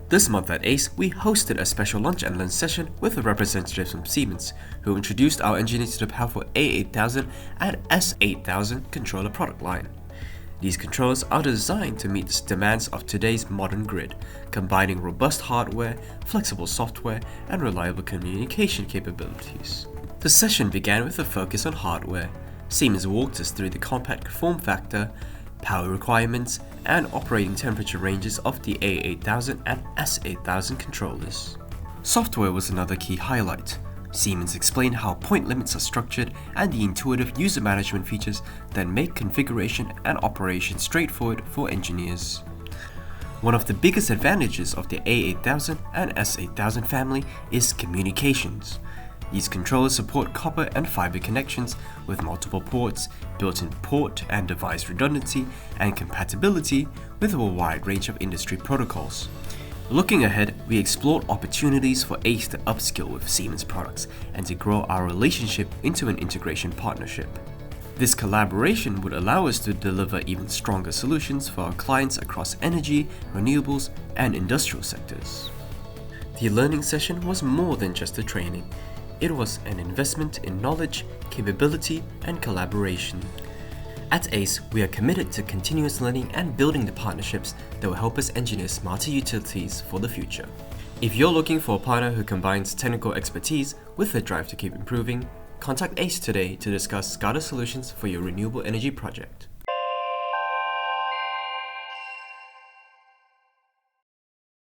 This month at ACE, we hosted a special lunch and learn session with the representatives from Siemens, who introduced our engineers to the powerful A8000 and S8000 controller product line. These controllers are designed to meet the demands of today's modern grid, combining robust hardware, flexible software, and reliable communication capabilities. The session began with a focus on hardware. Siemens walked us through the compact form factor, power requirements, and operating temperature ranges of the A8000 and S8000 controllers. Software was another key highlight. Siemens explained how point limits are structured and the intuitive user management features that make configuration and operation straightforward for engineers. One of the biggest advantages of the A8000 and S8000 family is communications. These controllers support copper and fiber connections with multiple ports, built-in port and device redundancy, and compatibility with a wide range of industry protocols. Looking ahead, we explored opportunities for ACE to upskill with Siemens products and to grow our relationship into an integration partnership. This collaboration would allow us to deliver even stronger solutions for our clients across energy, renewables, and industrial sectors. The learning session was more than just a training. It was an investment in knowledge, capability, and collaboration. At ACE, we are committed to continuous learning and building the partnerships that will help us engineer smarter utilities for the future. If you're looking for a partner who combines technical expertise with the drive to keep improving, contact ACE today to discuss SCADA solutions for your renewable energy project.